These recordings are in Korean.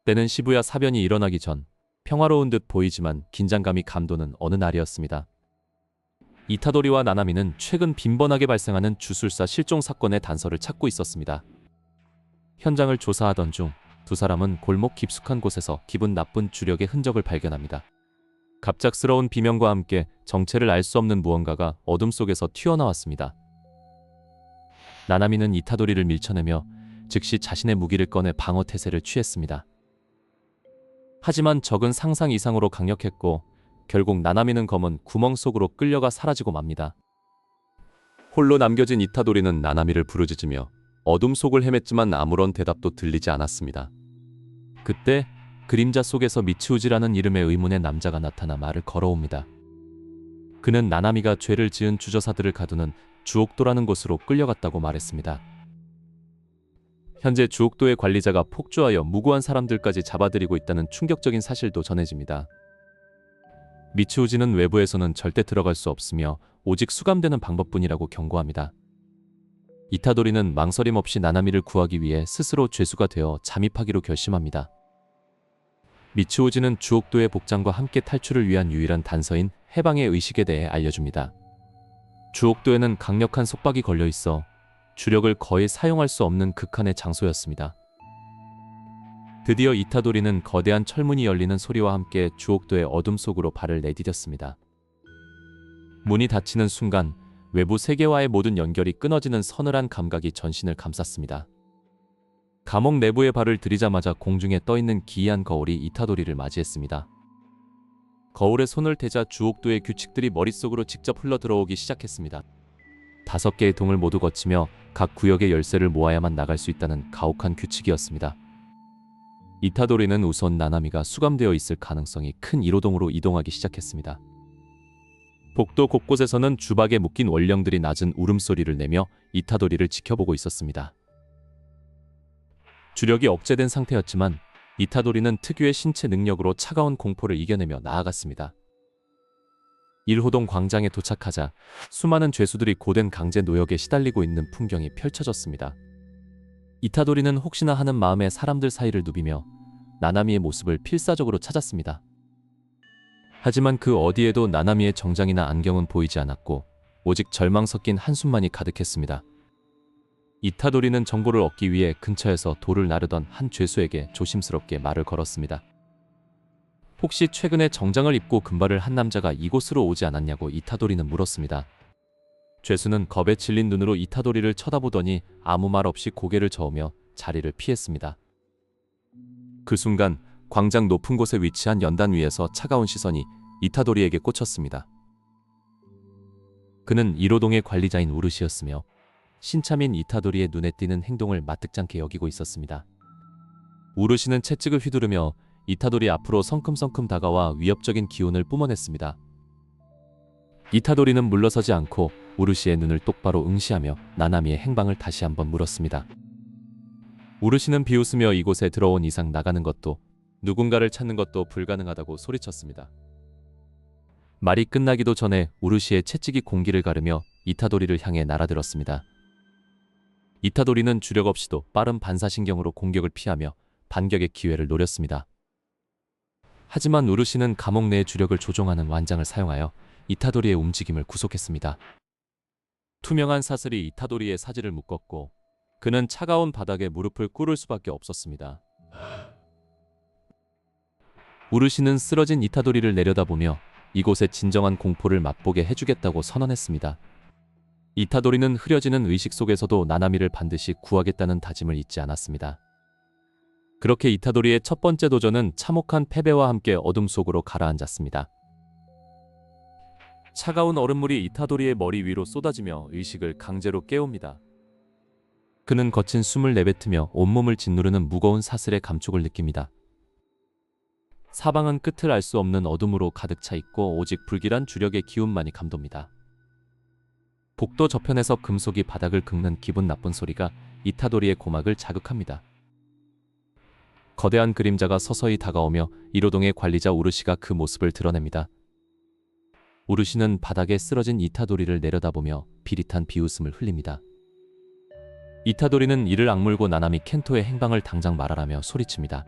때는 시부야 사변이 일어나기 전 평화로운 듯 보이지만 긴장감이 감도는 어느 날이었습니다. 이타도리와 나나미는 최근 빈번하게 발생하는 주술사 실종 사건의 단서를 찾고 있었습니다. 현장을 조사하던 중 두 사람은 골목 깊숙한 곳에서 기분 나쁜 주력의 흔적을 발견합니다. 갑작스러운 비명과 함께 정체를 알 수 없는 무언가가 어둠 속에서 튀어나왔습니다. 나나미는 이타도리를 밀쳐내며 즉시 자신의 무기를 꺼내 방어 태세를 취했습니다. 하지만 적은 상상 이상으로 강력했고 결국 나나미는 검은 구멍 속으로 끌려가 사라지고 맙니다. 홀로 남겨진 이타도리는 나나미를 부르짖으며 어둠 속을 헤맸지만 아무런 대답도 들리지 않았습니다. 그때 그림자 속에서 미치우지라는 이름의 의문의 남자가 나타나 말을 걸어옵니다. 그는 나나미가 죄를 지은 주저사들을 가두는 주옥도라는 곳으로 끌려갔다고 말했습니다. 현재 주옥도의 관리자가 폭주하여 무고한 사람들까지 잡아들이고 있다는 충격적인 사실도 전해집니다. 미치우지는 외부에서는 절대 들어갈 수 없으며 오직 수감되는 방법뿐이라고 경고합니다. 이타도리는 망설임 없이 나나미를 구하기 위해 스스로 죄수가 되어 잠입하기로 결심합니다. 미치오지는 주옥도의 복장과 함께 탈출을 위한 유일한 단서인 해방의 의식에 대해 알려줍니다. 주옥도에는 강력한 속박이 걸려 있어 주력을 거의 사용할 수 없는 극한의 장소였습니다. 드디어 이타도리는 거대한 철문이 열리는 소리와 함께 주옥도의 어둠 속으로 발을 내디뎠습니다. 문이 닫히는 순간 외부 세계와의 모든 연결이 끊어지는 서늘한 감각이 전신을 감쌌습니다. 감옥 내부에 발을 들이자마자 공중에 떠있는 기이한 거울이 이타도리를 맞이했습니다. 거울에 손을 대자 주옥도의 규칙들이 머릿속으로 직접 흘러들어오기 시작했습니다. 5개의 동을 모두 거치며 각 구역의 열쇠를 모아야만 나갈 수 있다는 가혹한 규칙이었습니다. 이타도리는 우선 나나미가 수감되어 있을 가능성이 큰 1호동으로 이동하기 시작했습니다. 복도 곳곳에서는 주박에 묶인 원령들이 낮은 울음소리를 내며 이타도리를 지켜보고 있었습니다. 주력이 억제된 상태였지만 이타도리는 특유의 신체 능력으로 차가운 공포를 이겨내며 나아갔습니다. 1호동 광장에 도착하자 수많은 죄수들이 고된 강제 노역에 시달리고 있는 풍경이 펼쳐졌습니다. 이타도리는 혹시나 하는 마음에 사람들 사이를 누비며 나나미의 모습을 필사적으로 찾았습니다. 하지만 그 어디에도 나나미의 정장이나 안경은 보이지 않았고 오직 절망 섞인 한숨만이 가득했습니다. 이타도리는 정보를 얻기 위해 근처에서 돌을 나르던 한 죄수에게 조심스럽게 말을 걸었습니다. 혹시 최근에 정장을 입고 금발을 한 남자가 이곳으로 오지 않았냐고 이타도리는 물었습니다. 죄수는 겁에 질린 눈으로 이타도리를 쳐다보더니 아무 말 없이 고개를 저으며 자리를 피했습니다. 그 순간 광장 높은 곳에 위치한 연단 위에서 차가운 시선이 이타도리에게 꽂혔습니다. 그는 1호동의 관리자인 우르시였으며 신참인 이타도리의 눈에 띄는 행동을 마뜩잖게 여기고 있었습니다. 우르시는 채찍을 휘두르며 이타도리 앞으로 성큼성큼 다가와 위협적인 기운을 뿜어냈습니다. 이타도리는 물러서지 않고 우르시의 눈을 똑바로 응시하며 나나미의 행방을 다시 한번 물었습니다. 우르시는 비웃으며 이곳에 들어온 이상 나가는 것도 누군가를 찾는 것도 불가능하다고 소리쳤습니다. 말이 끝나기도 전에 우르시의 채찍이 공기를 가르며 이타도리를 향해 날아들었습니다. 이타도리는 주력 없이도 빠른 반사신경으로 공격을 피하며 반격의 기회를 노렸습니다. 하지만 우르시는 감옥 내의 주력을 조종하는 완장을 사용하여 이타도리의 움직임을 구속했습니다. 투명한 사슬이 이타도리의 사지를 묶었고 그는 차가운 바닥에 무릎을 꿇을 수밖에 없었습니다. 우르시는 쓰러진 이타도리를 내려다보며 이곳의 진정한 공포를 맛보게 해주겠다고 선언했습니다. 이타도리는 흐려지는 의식 속에서도 나나미를 반드시 구하겠다는 다짐을 잊지 않았습니다. 그렇게 이타도리의 첫 번째 도전은 참혹한 패배와 함께 어둠 속으로 가라앉았습니다. 차가운 얼음물이 이타도리의 머리 위로 쏟아지며 의식을 강제로 깨웁니다. 그는 거친 숨을 내뱉으며 온몸을 짓누르는 무거운 사슬의 감촉을 느낍니다. 사방은 끝을 알 수 없는 어둠으로 가득 차 있고 오직 불길한 주력의 기운만이 감돕니다. 복도 저편에서 금속이 바닥을 긁는 기분 나쁜 소리가 이타도리의 고막을 자극합니다. 거대한 그림자가 서서히 다가오며 1호동의 관리자 우르시가 그 모습을 드러냅니다. 우르시는 바닥에 쓰러진 이타도리를 내려다보며 비릿한 비웃음을 흘립니다. 이타도리는 이를 악물고 나나미 켄토의 행방을 당장 말하라며 소리칩니다.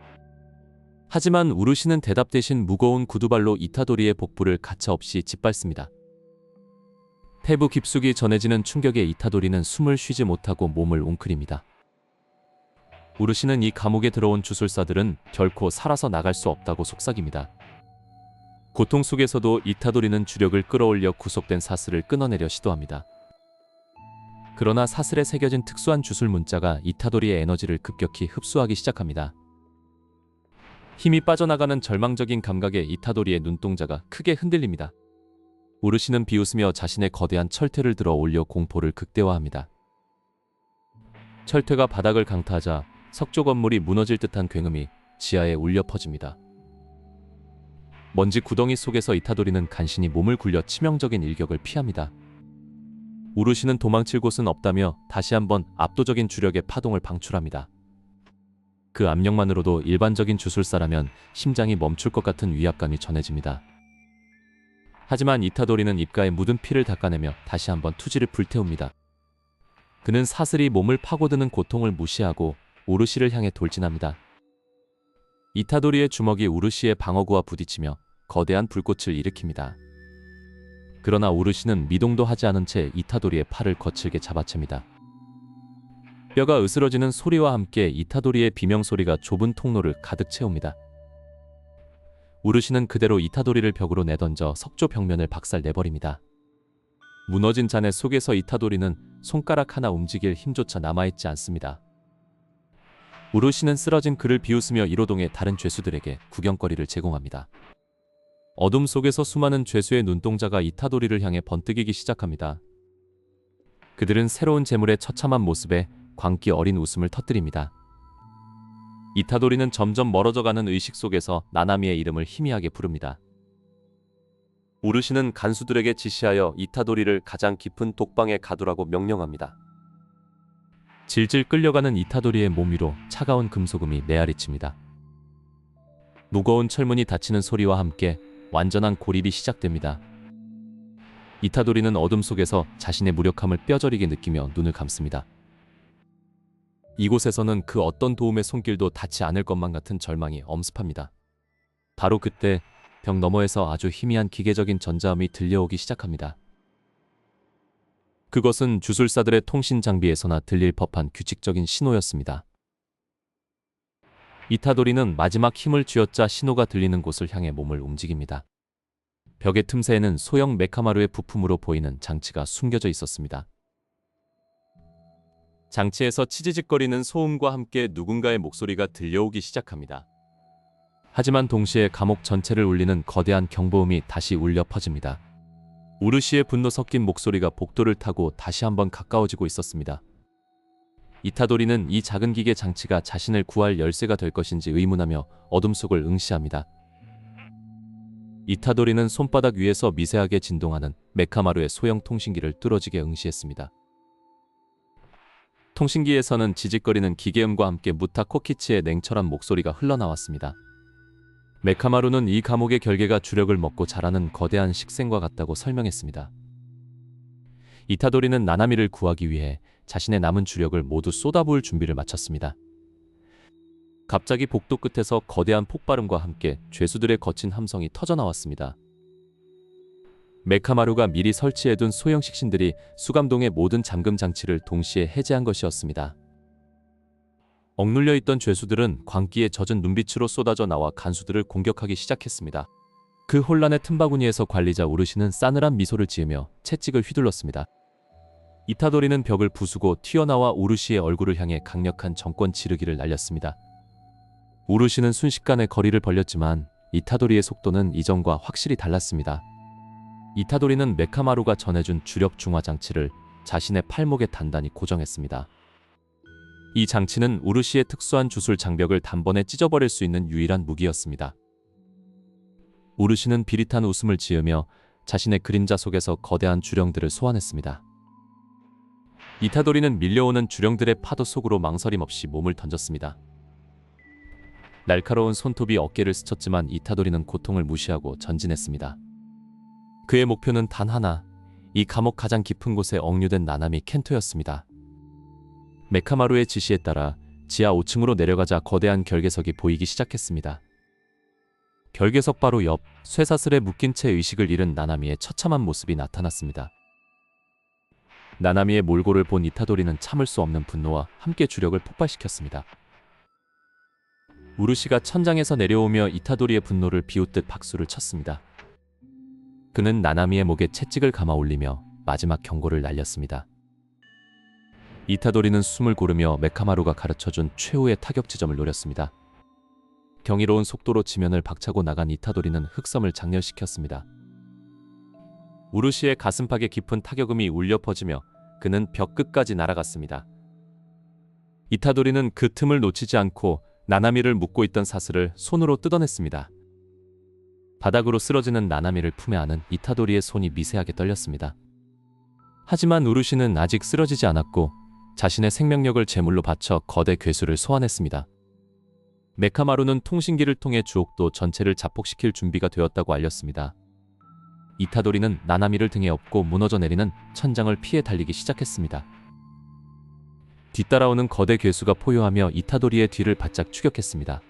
하지만 우르시는 대답 대신 무거운 구두발로 이타도리의 복부를 가차없이 짓밟습니다. 폐부 깊숙이 전해지는 충격에 이타도리는 숨을 쉬지 못하고 몸을 웅크립니다. 우르시는 이 감옥에 들어온 주술사들은 결코 살아서 나갈 수 없다고 속삭입니다. 고통 속에서도 이타도리는 주력을 끌어올려 구속된 사슬을 끊어내려 시도합니다. 그러나 사슬에 새겨진 특수한 주술 문자가 이타도리의 에너지를 급격히 흡수하기 시작합니다. 힘이 빠져나가는 절망적인 감각에 이타도리의 눈동자가 크게 흔들립니다. 우르시는 비웃으며 자신의 거대한 철퇴를 들어 올려 공포를 극대화합니다. 철퇴가 바닥을 강타하자 석조 건물이 무너질 듯한 굉음이 지하에 울려 퍼집니다. 먼지 구덩이 속에서 이타도리는 간신히 몸을 굴려 치명적인 일격을 피합니다. 우르시는 도망칠 곳은 없다며 다시 한번 압도적인 주력의 파동을 방출합니다. 그 압력만으로도 일반적인 주술사라면 심장이 멈출 것 같은 위압감이 전해집니다. 하지만 이타도리는 입가에 묻은 피를 닦아내며 다시 한번 투지를 불태웁니다. 그는 사슬이 몸을 파고드는 고통을 무시하고 우르시를 향해 돌진합니다. 이타도리의 주먹이 우르시의 방어구와 부딪히며 거대한 불꽃을 일으킵니다. 그러나 우르시는 미동도 하지 않은 채 이타도리의 팔을 거칠게 잡아챕니다. 뼈가 으스러지는 소리와 함께 이타도리의 비명소리가 좁은 통로를 가득 채웁니다. 우르시는 그대로 이타도리를 벽으로 내던져 석조 벽면을 박살내버립니다. 무너진 잔해 속에서 이타도리는 손가락 하나 움직일 힘조차 남아있지 않습니다. 우르시는 쓰러진 그를 비웃으며 이로동의 다른 죄수들에게 구경거리를 제공합니다. 어둠 속에서 수많은 죄수의 눈동자가 이타도리를 향해 번뜩이기 시작합니다. 그들은 새로운 재물의 처참한 모습에 광기 어린 웃음을 터뜨립니다. 이타도리는 점점 멀어져가는 의식 속에서 나나미의 이름을 희미하게 부릅니다. 우르시는 간수들에게 지시하여 이타도리를 가장 깊은 독방에 가두라고 명령합니다. 질질 끌려가는 이타도리의 몸 위로 차가운 금소금이 내아리칩니다. 무거운 철문이 닫히는 소리와 함께 완전한 고립이 시작됩니다. 이타도리는 어둠 속에서 자신의 무력함을 뼈저리게 느끼며 눈을 감습니다. 이곳에서는 그 어떤 도움의 손길도 닿지 않을 것만 같은 절망이 엄습합니다. 바로 그때 벽 너머에서 아주 희미한 기계적인 전자음이 들려오기 시작합니다. 그것은 주술사들의 통신 장비에서나 들릴 법한 규칙적인 신호였습니다. 이타도리는 마지막 힘을 쥐어짜 신호가 들리는 곳을 향해 몸을 움직입니다. 벽의 틈새에는 소형 메카마루의 부품으로 보이는 장치가 숨겨져 있었습니다. 장치에서 치지직거리는 소음과 함께 누군가의 목소리가 들려오기 시작합니다. 하지만 동시에 감옥 전체를 울리는 거대한 경보음이 다시 울려 퍼집니다. 우르시의 분노 섞인 목소리가 복도를 타고 다시 한번 가까워지고 있었습니다. 이타도리는 이 작은 기계 장치가 자신을 구할 열쇠가 될 것인지 의문하며 어둠 속을 응시합니다. 이타도리는 손바닥 위에서 미세하게 진동하는 메카마루의 소형 통신기를 뚫어지게 응시했습니다. 통신기에서는 지직거리는 기계음과 함께 무타 코키치의 냉철한 목소리가 흘러나왔습니다. 메카마루는 이 감옥의 결계가 주력을 먹고 자라는 거대한 식생과 같다고 설명했습니다. 이타도리는 나나미를 구하기 위해 자신의 남은 주력을 모두 쏟아부을 준비를 마쳤습니다. 갑자기 복도 끝에서 거대한 폭발음과 함께 죄수들의 거친 함성이 터져나왔습니다. 메카마루가 미리 설치해둔 소형 식신들이 수감동의 모든 잠금 장치를 동시에 해제한 것이었습니다. 억눌려 있던 죄수들은 광기에 젖은 눈빛으로 쏟아져 나와 간수들을 공격하기 시작했습니다. 그 혼란의 틈바구니에서 관리자 우르시는 싸늘한 미소를 지으며 채찍을 휘둘렀습니다. 이타도리는 벽을 부수고 튀어나와 우르시의 얼굴을 향해 강력한 정권 지르기를 날렸습니다. 우르시는 순식간에 거리를 벌렸지만 이타도리의 속도는 이전과 확실히 달랐습니다. 이타도리는 메카마루가 전해준 주력 중화 장치를 자신의 팔목에 단단히 고정했습니다. 이 장치는 우르시의 특수한 주술 장벽을 단번에 찢어버릴 수 있는 유일한 무기였습니다. 우르시는 비릿한 웃음을 지으며 자신의 그림자 속에서 거대한 주령들을 소환했습니다. 이타도리는 밀려오는 주령들의 파도 속으로 망설임 없이 몸을 던졌습니다. 날카로운 손톱이 어깨를 스쳤지만 이타도리는 고통을 무시하고 전진했습니다. 그의 목표는 단 하나, 이 감옥 가장 깊은 곳에 억류된 나나미 켄토였습니다. 메카마루의 지시에 따라 지하 5층으로 내려가자 거대한 결계석이 보이기 시작했습니다. 결계석 바로 옆 쇠사슬에 묶인 채 의식을 잃은 나나미의 처참한 모습이 나타났습니다. 나나미의 몰골을 본 이타도리는 참을 수 없는 분노와 함께 주력을 폭발시켰습니다. 우르시가 천장에서 내려오며 이타도리의 분노를 비웃듯 박수를 쳤습니다. 그는 나나미의 목에 채찍을 감아 올리며 마지막 경고를 날렸습니다. 이타도리는 숨을 고르며 메카마루가 가르쳐준 최후의 타격 지점을 노렸습니다. 경이로운 속도로 지면을 박차고 나간 이타도리는 흑섬을 장렬시켰습니다. 우르시의 가슴팍에 깊은 타격음이 울려 퍼지며 그는 벽 끝까지 날아갔습니다. 이타도리는 그 틈을 놓치지 않고 나나미를 묶고 있던 사슬을 손으로 뜯어냈습니다. 바닥으로 쓰러지는 나나미를 품에 안은 이타도리의 손이 미세하게 떨렸습니다. 하지만 우르시는 아직 쓰러지지 않았고 자신의 생명력을 제물로 바쳐 거대 괴수를 소환했습니다. 메카마루는 통신기를 통해 주옥도 전체를 자폭시킬 준비가 되었다고 알렸습니다. 이타도리는 나나미를 등에 업고 무너져 내리는 천장을 피해 달리기 시작했습니다. 뒤따라오는 거대 괴수가 포효하며 이타도리의 뒤를 바짝 추격했습니다.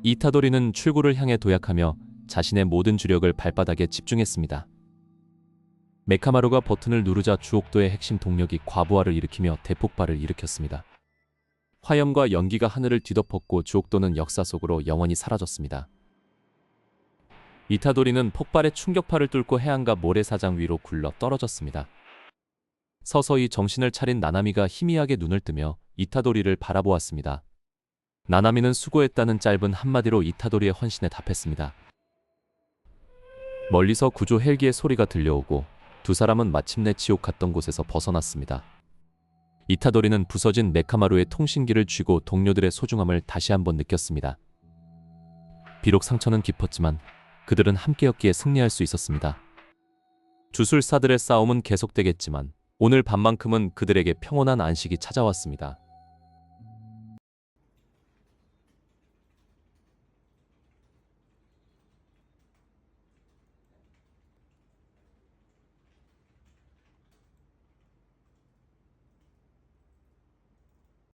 이타도리는 출구를 향해 도약하며 자신의 모든 주력을 발바닥에 집중했습니다. 메카마루가 버튼을 누르자 주옥도의 핵심 동력이 과부하를 일으키며 대폭발을 일으켰습니다. 화염과 연기가 하늘을 뒤덮었고 주옥도는 역사 속으로 영원히 사라졌습니다. 이타도리는 폭발의 충격파를 뚫고 해안가 모래사장 위로 굴러 떨어졌습니다. 서서히 정신을 차린 나나미가 희미하게 눈을 뜨며 이타도리를 바라보았습니다. 나나미는 수고했다는 짧은 한마디로 이타도리의 헌신에 답했습니다. 멀리서 구조 헬기의 소리가 들려오고 두 사람은 마침내 지옥 같던 곳에서 벗어났습니다. 이타도리는 부서진 메카마루의 통신기를 쥐고 동료들의 소중함을 다시 한번 느꼈습니다. 비록 상처는 깊었지만 그들은 함께였기에 승리할 수 있었습니다. 주술사들의 싸움은 계속되겠지만 오늘 밤만큼은 그들에게 평온한 안식이 찾아왔습니다.